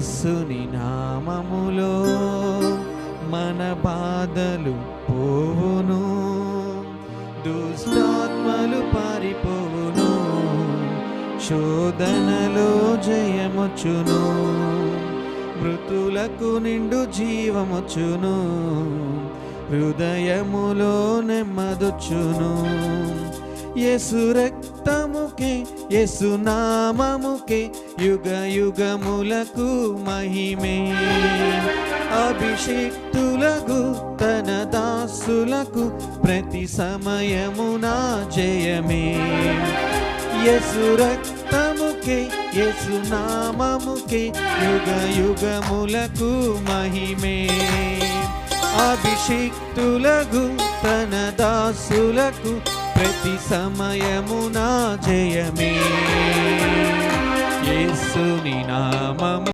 యేసుని నామములో మన బాధలు పోవును, దుష్టాత్మలు పారిపోవును, శోధనలో జయమొచ్చును, మృతులకు నిండు జీవమొచ్చును, హృదయములో నెమ్మదొచ్చును. యేసు రక్తముకే యేసు నామముకే యుగ యుగములకు మహిమే. అభిషిక్తులకు తన దాసులకు ప్రతి సమయమున జయమే. యేసు రక్తముకే యేసు నామముకే యుగ యుగములకు మహిమే. అభిషిక్తులకు తన దాసులకు ప్రతి సమయమున జయమే. యేసుని నామము